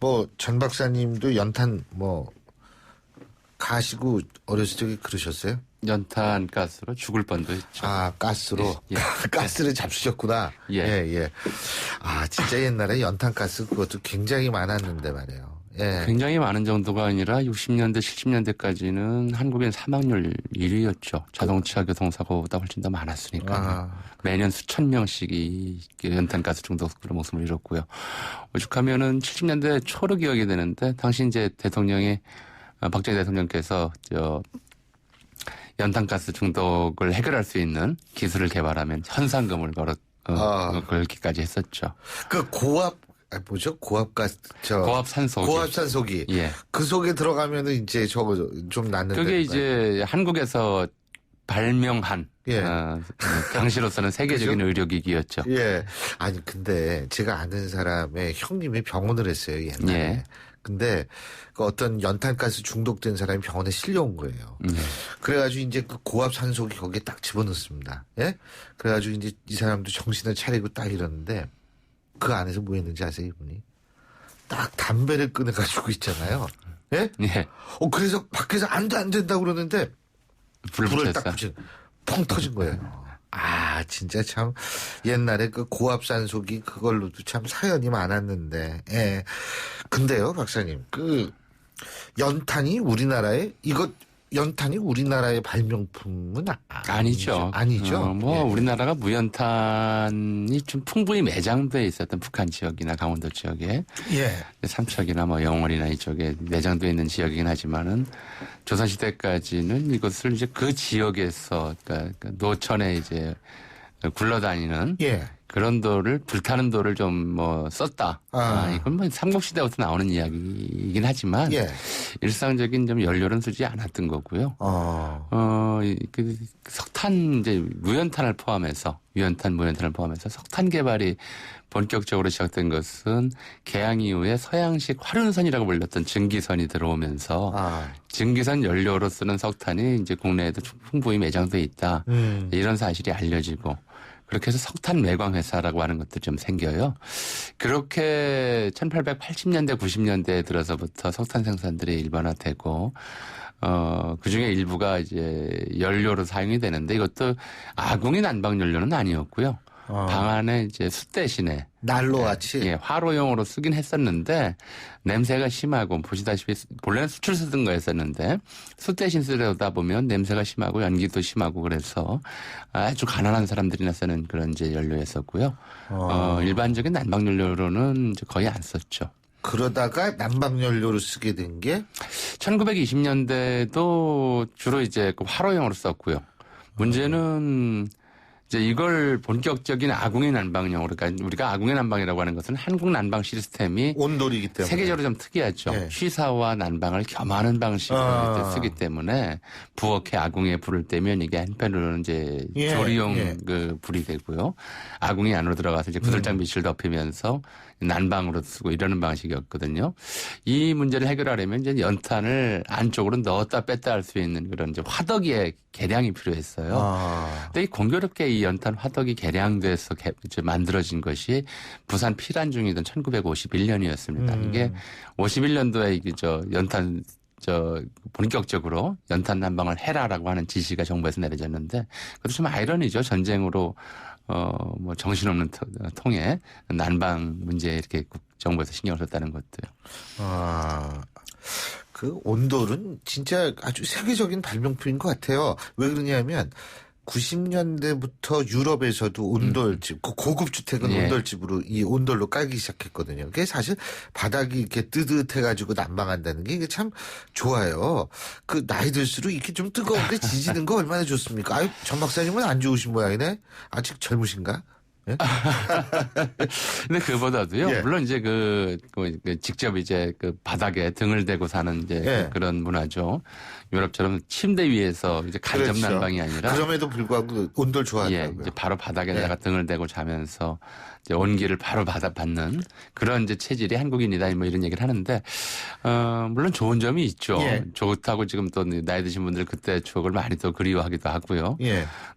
뭐 전 박사님도 연탄 뭐 가시고 어렸을 적에 그러셨어요? 연탄 가스로 죽을 뻔도 했죠. 아, 가스로? 예. 가스를 잡수셨구나. 예. 아, 진짜 옛날에 연탄 가스 그것도 굉장히 많았는데 말이에요. 예. 굉장히 많은 정도가 아니라 60년대, 70년대까지는 한국인 사망률 1위였죠. 자동차 교통사고보다 훨씬 더 많았으니까. 매년 수천 명씩이 연탄가스 중독으로 목숨을 잃었고요. 오죽하면은 70년대 초로 기억이 되는데, 당시 이제 박정희 대통령께서 연탄가스 중독을 해결할 수 있는 기술을 개발하면 현상금을 걸기까지 했었죠. 그 뭐죠? 고압산소기. 예. 그 속에 들어가면은 이제 저거 좀 낫는데. 그게 이제 한국에서 발명한. 예. 당시로서는 세계적인 그렇죠? 의료기기였죠. 예. 아니, 근데 제가 아는 사람의 형님이 병원을 했어요, 옛날에. 예. 근데 그 어떤 연탄가스 중독된 사람이 병원에 실려온 거예요. 그래가지고 이제 그 고압산소기 거기에 딱 집어넣습니다. 예? 그래가지고 이제 이 사람도 정신을 차리고 딱 이러는데 그 안에서 뭐 했는지 아세요, 이분이? 딱 담배를 꺼내가지고 있잖아요. 예? 예. 그래서 밖에서 안 된다고 그러는데 불을 딱 붙인, 펑 터진 거예요. 아, 진짜 참 옛날에 그 고압산소기 그걸로도 참 사연이 많았는데. 예. 근데요, 박사님, 그 연탄이 우리나라의 발명품은 아니죠. 아니죠. 예. 우리나라가 무연탄이 좀 풍부히 매장돼 있었던 북한 지역이나 강원도 지역에, 예. 삼척이나 영월이나 이쪽에 매장돼 있는 지역이긴 하지만은 조선시대까지는 이것을 이제 그 지역에서 그러니까 노천에 이제 굴러다니는. 예. 그런 불타는 돌을 좀 썼다. 이건 삼국시대부터 나오는 이야기이긴 하지만, 예. 일상적인 좀 연료는 쓰지 않았던 거고요. 그 석탄, 이제 무연탄을 포함해서 석탄 개발이 본격적으로 시작된 것은 개항 이후에 서양식 활운선이라고 불렸던 증기선이 들어오면서, 증기선 연료로 쓰는 석탄이 이제 국내에도 풍부히 매장돼 있다. 이런 사실이 알려지고, 그렇게 해서 석탄 매광 회사라고 하는 것도 좀 생겨요. 그렇게 1880년대, 90년대에 들어서부터 석탄 생산들이 일반화되고, 그 중에 일부가 이제 연료로 사용이 되는데 이것도 아궁이 난방 연료는 아니었고요. 방 안에 이제 숯 대신에 난로같이 예, 화로용으로 쓰긴 했었는데 냄새가 심하고 보시다시피 본래는 숯을 쓰던 거였었는데 숯 대신 쓰려다 보면 냄새가 심하고 연기도 심하고 그래서 아주 가난한 사람들이나 쓰는 그런 이제 연료였었고요. 일반적인 난방 연료로는 거의 안 썼죠. 그러다가 난방연료로 쓰게 된 게 1920년대도 주로 이제 화로용으로 썼고요. 문제는 이제 이걸 본격적인 아궁이 난방용으로, 그러니까 우리가 아궁이 난방이라고 하는 것은 한국 난방 시스템이 온돌이기 때문에 세계적으로 좀 특이하죠. 네. 취사와 난방을 겸하는 방식으로 쓰기 때문에 부엌에 아궁이에 불을 떼면 이게 한편으로는 이제 조리용 그 불이 되고요. 아궁이 안으로 들어가서 이제 구들장 빛을 덮이면서 난방으로 쓰고 이러는 방식이었거든요. 이 문제를 해결하려면 이제 연탄을 안쪽으로 넣었다 뺐다 할 수 있는 그런 이제 화덕의 개량이 필요했어요. 근데 이 공교롭게 이 연탄 화덕이 개량돼서 이제 만들어진 것이 부산 피란중이던 1951년이었습니다. 이게 51년도에 연탄 본격적으로 연탄 난방을 해라라고 하는 지시가 정부에서 내려졌는데 그것도 좀 아이러니죠. 전쟁으로 정신없는 통에 난방 문제에 이렇게 정부에서 신경을 썼다는 것도요. 그 온돌은 진짜 아주 세계적인 발명품인 것 같아요. 왜 그러냐면 90년대부터 유럽에서도 온돌집, 고급 주택은 온돌집으로 이 온돌로 깔기 시작했거든요. 그게 사실 바닥이 이렇게 뜨뜻해가지고 난방한다는 게 이게 참 좋아요. 그 나이 들수록 이렇게 좀 뜨거운데 지지는 거 얼마나 좋습니까? 아유, 전 박사님은 안 좋으신 모양이네. 아직 젊으신가? 예? 근데 그보다도요. 물론 이제 직접 이제 바닥에 등을 대고 사는 이제 그런 문화죠. 유럽처럼 침대 위에서 이제 간접 난방이 아니라. 그럼에도 불구하고 온돌 좋아하더라고요. 이제 바로 바닥에다가 등을 대고 자면서 이제 온기를 바로 받는 그런 이제 체질이 한국인이다 이런 얘기를 하는데, 물론 좋은 점이 있죠. 좋다고 지금 또 나이 드신 분들 그때 추억을 많이 또 그리워하기도 하고요.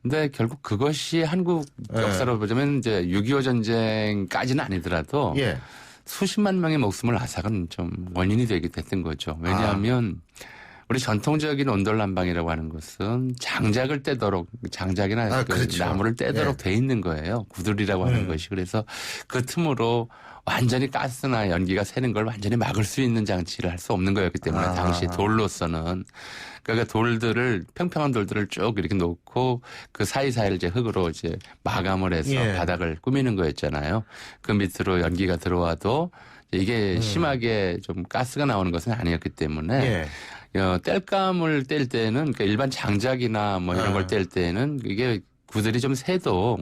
근데 결국 그것이 한국 역사로 보자면 사실은 이제 6.25 전쟁까지는 아니더라도 예. 수십만 명의 목숨을 앗아간 좀 원인이 되기도 했던 거죠. 왜냐하면 우리 전통적인 온돌난방이라고 하는 것은 장작을 떼도록 장작이나 그렇죠. 나무를 떼도록 돼 있는 거예요. 구들이라고 하는 것이. 그래서 그 틈으로 완전히 가스나 연기가 새는 걸 완전히 막을 수 있는 장치를 할 수 없는 거였기 때문에 당시 돌로서는 그러니까 돌들을 평평한 돌들을 쭉 이렇게 놓고 그 사이사이를 이제 흙으로 이제 마감을 해서 바닥을 꾸미는 거였잖아요. 그 밑으로 연기가 들어와도 이게 심하게 좀 가스가 나오는 것은 아니었기 때문에 땔감을 뗄 때는 그러니까 일반 장작이나 뭐 이런 걸 뗄 때는 이게 구들이 좀 새도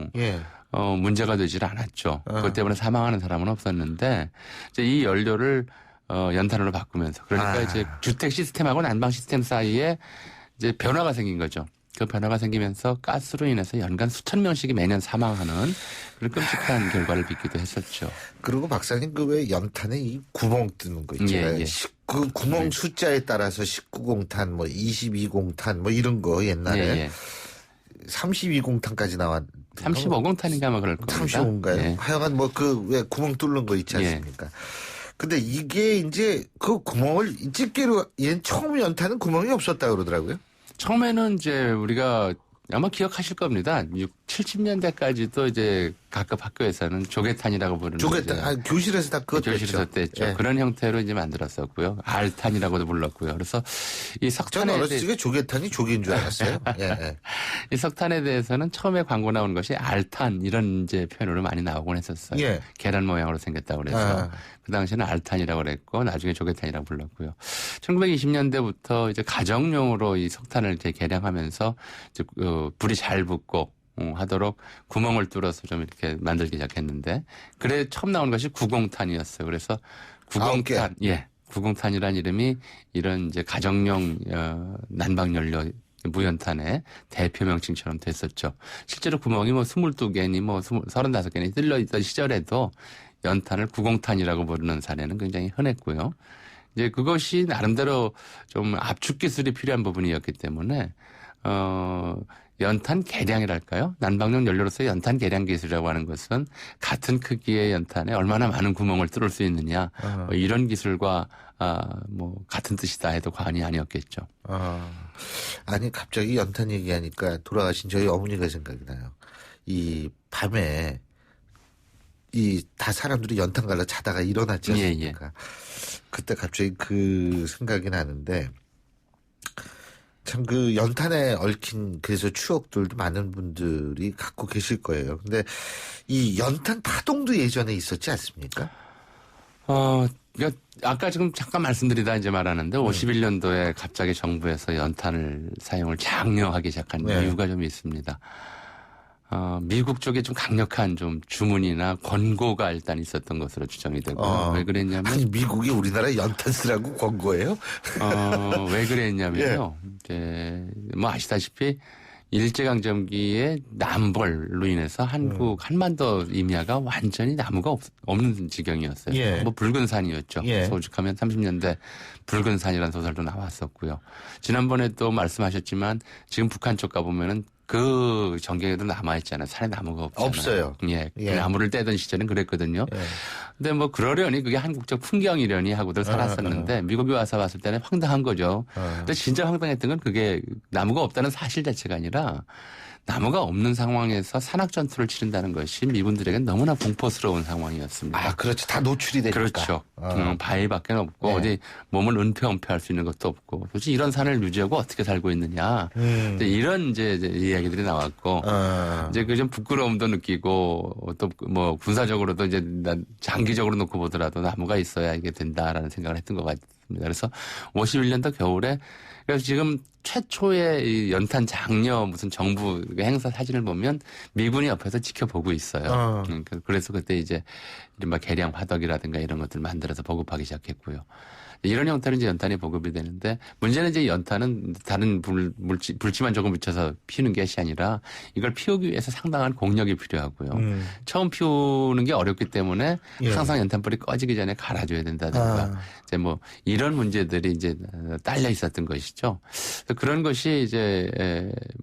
문제가 되질 않았죠. 그것 때문에 사망하는 사람은 없었는데 이제 이 연료를 연탄으로 바꾸면서 그러니까 이제 주택 시스템하고 난방 시스템 사이에 이제 변화가 생긴 거죠. 그 변화가 생기면서 가스로 인해서 연간 수천 명씩이 매년 사망하는 그런 끔찍한 결과를 빚기도 했었죠. 그리고 박사님 그 왜 연탄에 이 구멍 뜨는 거 있잖아요. 그 구멍 숫자에 따라서 19공탄, 뭐 22공탄, 뭐 이런 거 옛날에 32공탄까지 나왔. 35공탄인가 아마 그럴 겁니다. 35인가요? 하여간 뭐 그 왜 구멍 뚫는 거 있지 않습니까? 근데 이게 이제 그 구멍을 집게로 얘는 처음 연탄은 구멍이 없었다 그러더라고요. 처음에는 이제 우리가 아마 기억하실 겁니다. 70년대까지도 이제 각급 학교에서는 조개탄이라고 부르는 조개탄. 교실에서 다 그것 교실에서 뗐죠. 그런 형태로 이제 만들었었고요. 알탄이라고도 불렀고요. 그래서 이 석탄에 저는 어렸을 때 조개탄이 조개인 줄 알았어요. 이 석탄에 대해서는 처음에 광고 나온 것이 알탄 이런 이제 표현으로 많이 나오곤 했었어요. 계란 모양으로 생겼다고 그래서 그 당시에는 알탄이라고 그랬고 나중에 조개탄이라고 불렀고요. 1920년대부터 이제 가정용으로 이 석탄을 이제 개량하면서 이제 불이 잘 붙고 하도록 구멍을 뚫어서 좀 이렇게 만들기 시작했는데 그래 처음 나온 것이 구공탄이었어요. 그래서 구공탄, 구공탄이라는 이름이 이런 이제 가정용 난방연료 무연탄의 대표 명칭처럼 됐었죠. 실제로 구멍이 뭐 22개니 뭐 35개니 뚫려 있던 시절에도 연탄을 구공탄이라고 부르는 사례는 굉장히 흔했고요. 이제 그것이 나름대로 좀 압축 기술이 필요한 부분이었기 때문에 연탄 개량이랄까요? 난방용 연료로서 연탄 개량 기술이라고 하는 것은 같은 크기의 연탄에 얼마나 많은 구멍을 뚫을 수 있느냐 뭐 이런 기술과 뭐 같은 뜻이다 해도 과언이 아니었겠죠. 아니 갑자기 연탄 얘기하니까 돌아가신 저희 어머니가 생각이 나요. 이 밤에 이 다 사람들이 연탄 갈라 자다가 일어났지 않습니까? 그때 갑자기 그 생각이 나는데 참 그 연탄에 얽힌 그래서 추억들도 많은 분들이 갖고 계실 거예요. 근데 이 연탄 파동도 예전에 있었지 않습니까? 그러니까 아까 지금 잠깐 말씀드리다 이제 말하는데 51년도에 갑자기 정부에서 연탄을 사용을 장려하기 시작한 이유가 좀 있습니다. 미국 쪽에 좀 강력한 좀 주문이나 권고가 일단 있었던 것으로 추정이 되고요. 왜 그랬냐면. 아니, 미국이 우리나라에 연탄 쓰라고 권고해요? 왜 그랬냐면요. 이제 뭐 아시다시피 일제강점기의 남벌로 인해서 한반도 임야가 완전히 나무가 없는 지경이었어요. 뭐 붉은 산이었죠. 오죽하면 30년대 붉은 산이라는 소설도 나왔었고요. 지난번에 또 말씀하셨지만 지금 북한 쪽 가보면은 그 전경에도 남아있잖아요. 산에 나무가 없잖아요. 없어요. 그 나무를 떼던 시절은 그랬거든요. 근데 뭐 그러려니 그게 한국적 풍경이려니 하고들 살았었는데 미국에 와서 봤을 때는 황당한 거죠. 근데 진짜 황당했던 건 그게 나무가 없다는 사실 자체가 아니라 나무가 없는 상황에서 산악 전투를 치른다는 것이 미군들에겐 너무나 공포스러운 상황이었습니다. 그렇죠. 다 노출이 되니까. 그렇죠. 바위밖에 없고 어디 몸을 은폐할 수 있는 것도 없고 도대체 이런 산을 유지하고 어떻게 살고 있느냐. 이런 이제 이야기들이 나왔고 이제 그 좀 부끄러움도 느끼고 또 뭐 군사적으로도 이제 장기적으로 놓고 보더라도 나무가 있어야 이게 된다라는 생각을 했던 것 같습니다. 그래서 51년도 겨울에 그래서 지금 최초의 이 연탄 장려 무슨 정부 행사 사진을 보면 미군이 옆에서 지켜보고 있어요. 그래서 그때 이제 이른바 개량 화덕이라든가 이런 것들 만들어서 보급하기 시작했고요. 이런 형태로 이제 연탄이 보급이 되는데 문제는 이제 연탄은 다른 불지만 조금 묻혀서 피우는 것이 아니라 이걸 피우기 위해서 상당한 공력이 필요하고요. 처음 피우는 게 어렵기 때문에 항상 연탄불이 꺼지기 전에 갈아줘야 된다든가 이제 뭐 이런 문제들이 이제 딸려 있었던 것이죠. 그런 것이 이제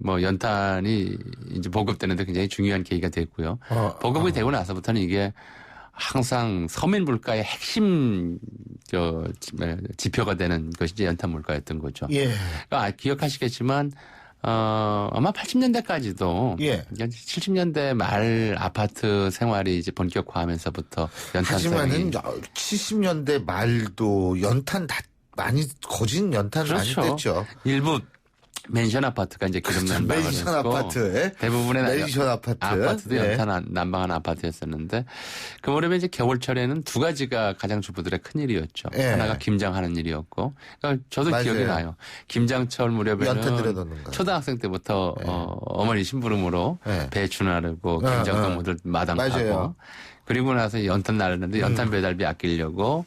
뭐 연탄이 이제 보급되는데 굉장히 중요한 계기가 됐고요. 보급이 되고 나서부터는 이게 항상 서민 물가의 핵심 지표가 되는 것이 이제 연탄 물가였던 거죠. 그러니까 기억하시겠지만 아마 80년대까지도 70년대 말 아파트 생활이 이제 본격화하면서부터 연탄 하지만은 70년대 말도 연탄 다 많이 거진 연탄을 그렇죠. 많이 뗐죠. 일부 맨션 아파트가 이제 기름 난방을 맨션 했고 아파트 대부분의 맨션 아파트도 연탄 난방한 아파트였었는데 그 무렵에 이제 겨울철에는 두 가지가 가장 주부들의 큰 일이었죠. 하나가 김장하는 일이었고, 그러니까 저도 맞아요. 기억이 나요. 김장철 무렵에는 연탄 들여놓는 거. 초등학생 때부터 어머니 심부름으로 배추 나르고 김장동무들 마당하고 그리고 나서 연탄 나르는데 연탄 배달비 아끼려고.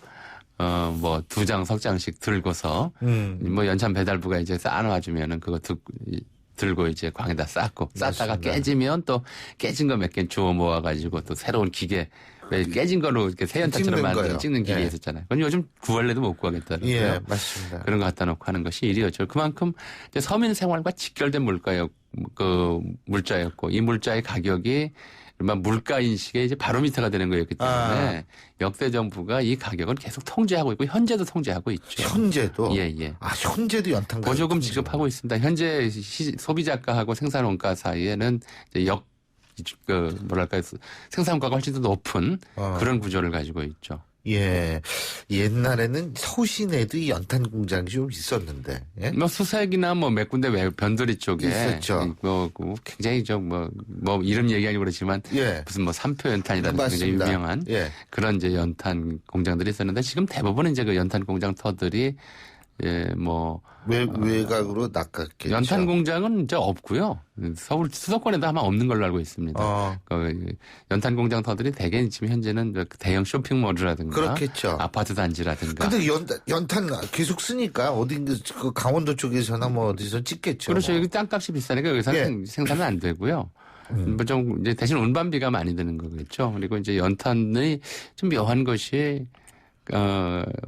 뭐 2장 석장씩 들고서 뭐 연탄 배달부가 이제 쌓아놔주면은 그거 들고 이제 광에다 쌓고 쌓다가 깨지면 또 깨진 거 몇 개 주워 모아가지고 또 새로운 기계 깨진 거로 이렇게 새 연탄처럼 만드는 찍는 기계 있었잖아요. 그건 요즘 구할래도 못 구하겠다고요. 예, 맞습니다. 그런 거 갖다 놓고 하는 것이 일이었죠. 그만큼 이제 서민 생활과 직결된 물자였고 이 물자의 가격이 물가 인식에 이제 바로미터가 되는 거였기 때문에 역대 정부가 이 가격을 계속 통제하고 있고 현재도 통제하고 있죠. 현재도? 예. 현재도 연탄 가격 보조금 지급하고 있습니다. 현재 소비자가하고 생산원가 사이에는 이제 생산가가 훨씬 더 높은 그런 구조를 가지고 있죠. 예. 옛날에는 서울시내도 이 연탄 공장이 좀 있었는데. 예? 뭐 수색이나 뭐 몇 군데 변두리 쪽에. 있었죠. 굉장히 뭐 이름 얘기하려고 그렇지만. 무슨 뭐 삼표 연탄이라든가 굉장히 유명한. 그런 이제 연탄 공장들이 있었는데 지금 대부분 이제 그 연탄 공장 터들이 외곽으로 낚았겠죠. 연탄 공장은 이제 없고요. 서울 수도권에도 아마 없는 걸로 알고 있습니다. 연탄 공장 터들이 대개 지금 현재는 대형 쇼핑몰이라든가 그렇겠죠. 아파트 단지라든가. 근데 연탄 계속 쓰니까 어딘가 그 강원도 쪽에서나 뭐 어디서 찍겠죠. 그렇죠. 뭐. 여기 땅값이 비싸니까 여기서 생산은 안 되고요. 좀 이제 대신 운반비가 많이 드는 거겠죠. 그리고 이제 연탄의 좀 묘한 것이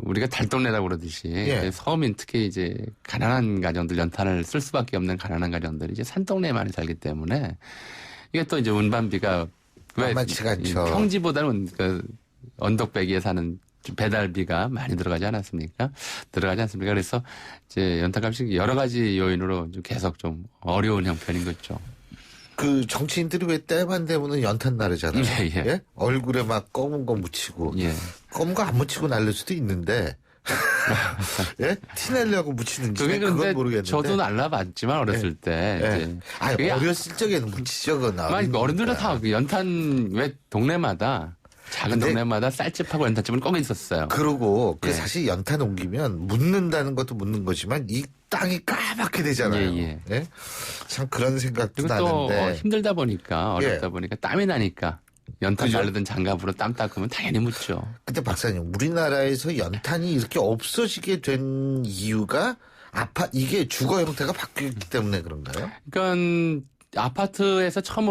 우리가 달동네라고 그러듯이 서민 특히 이제 가난한 가정들 연탄을 쓸 수밖에 없는 가난한 가정들이 이제 산동네에 많이 살기 때문에 이게 또 이제 운반비가 만만치가 않죠. 평지보다는 언덕배기에 사는 배달비가 많이 들어가지 않습니까? 그래서 이제 연탄값이 여러 가지 요인으로 좀 계속 좀 어려운 형편인 거죠. 그 정치인들이 왜 때만 되면 연탄 나르잖아요. 예? 얼굴에 막 검은 거 묻히고 검은 거 안 묻히고 날릴 수도 있는데 티 내려고 묻히는지 그건 모르겠는데 저도 날라봤지만 어렸을 때 어렸을 적에는 묻히죠. 그건 어른들도 다 연탄 왜 동네마다 작은 동네마다 쌀집하고 연탄집은 꼭 있었어요. 그러고 사실 연탄 옮기면 묻는다는 것도 묻는 거지만 이 땅이 까맣게 되잖아요. 참 그런 생각도 나는데. 또 힘들다 보니까 어렵다 보니까 땀이 나니까 연탄 나르던 장갑으로 땀 닦으면 당연히 묻죠. 근데 박사님 우리나라에서 연탄이 이렇게 없어지게 된 이유가 이게 주거 형태가 바뀌었기 때문에 그런가요? 그러니까 아파트에서 처음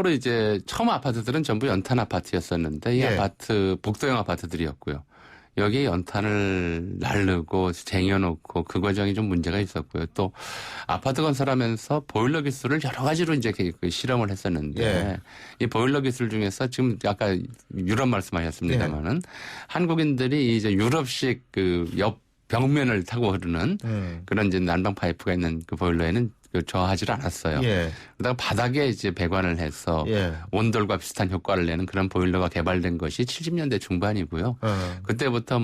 아파트들은 전부 연탄 아파트였었는데 이 아파트 복도형 아파트들이었고요. 여기에 연탄을 나르고 쟁여놓고 그 과정이 좀 문제가 있었고요. 또 아파트 건설하면서 보일러 기술을 여러 가지로 이제 실험을 했었는데 이 보일러 기술 중에서 지금 아까 유럽 말씀하셨습니다만은 한국인들이 이제 유럽식 그 옆 벽면을 타고 흐르는 그런 이제 난방 파이프가 있는 그 보일러에는 저하지를 않았어요. 그러다가 바닥에 이제 배관을 해서 온돌과 비슷한 효과를 내는 그런 보일러가 개발된 것이 70년대 중반이고요. 그때부터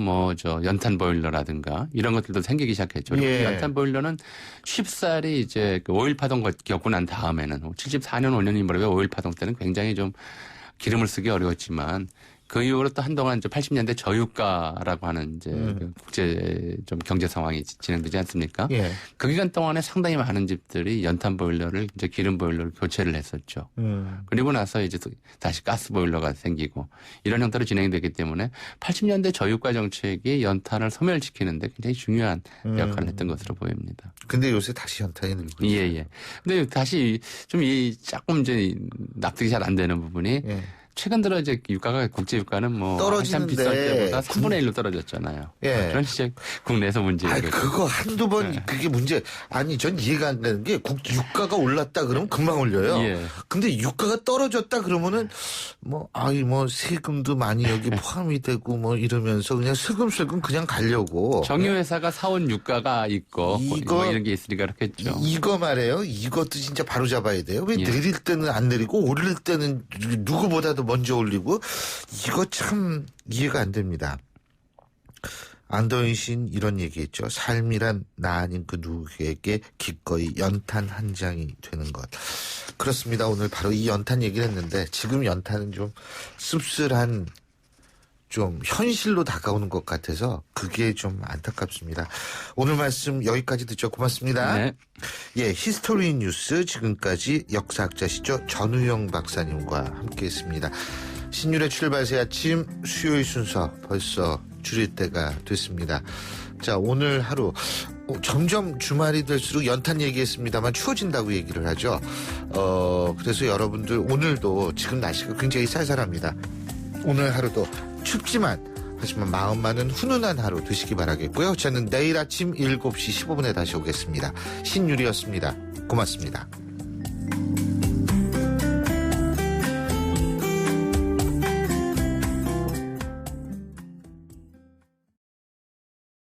연탄 보일러라든가 이런 것들도 생기기 시작했죠. 연탄 보일러는 쉽사리 이제 그 오일 파동 겪고 난 다음에는 74년 5년이 무렵에 오일 파동 때는 굉장히 좀 기름을 쓰기 어려웠지만 그 이후로 또 한동안 이제 80년대 저유가라고 하는 이제 국제 좀 경제 상황이 진행되지 않습니까? 예. 그 기간 동안에 상당히 많은 집들이 연탄 보일러를 이제 기름 보일러를 교체를 했었죠. 그리고 나서 이제 다시 가스 보일러가 생기고 이런 형태로 진행되기 때문에 80년대 저유가 정책이 연탄을 소멸시키는데 굉장히 중요한 역할을 했던 것으로 보입니다. 근데 요새 다시 연탄이 늘고 있어요. 예. 근데 다시 좀 조금 이제 납득이 잘 안 되는 부분이 최근 들어 이제 유가가 국제 유가는 뭐 한참 비쌀 때보다 3분의 1로 떨어졌잖아요. 예. 그런 이제 국내에서 문제예요. 그거 한두 번 그게 문제. 아니 전 이해가 안 되는 게 유가가 올랐다 그러면 금방 올려요. 예. 근데 유가가 떨어졌다 그러면은 뭐 세금도 많이 여기 포함이 되고 뭐 이러면서 그냥 슬금슬금 그냥 가려고. 정유회사가 사온 유가가 있고 뭐 이런 게 있으니까 그렇겠죠. 이거 말이에요. 이것도 진짜 바로 잡아야 돼요. 왜 내릴 때는 안 내리고 오를 때는 누구보다도 먼저 올리고 이거 참 이해가 안 됩니다. 안도현 씨는 이런 얘기했죠. 삶이란 나 아닌 그 누구에게 기꺼이 연탄 한 장이 되는 것. 그렇습니다. 오늘 바로 이 연탄 얘기를 했는데 지금 연탄은 좀 씁쓸한 좀 현실로 다가오는 것 같아서 그게 좀 안타깝습니다. 오늘 말씀 여기까지 듣죠. 고맙습니다. 네. 예, 히스토리 뉴스 지금까지 역사학자시죠. 전우영 박사님과 함께했습니다. 신율의 출발새 아침 수요일 순서 벌써 줄일 때가 됐습니다. 자, 오늘 하루 점점 주말이 될수록 연탄 얘기했습니다만 추워진다고 얘기를 하죠. 그래서 여러분들 오늘도 지금 날씨가 굉장히 쌀쌀합니다. 오늘 하루도 춥지만 하지만 마음만은 훈훈한 하루 되시기 바라겠고요. 저는 내일 아침 7시 15분에 다시 오겠습니다. 신유리였습니다. 고맙습니다.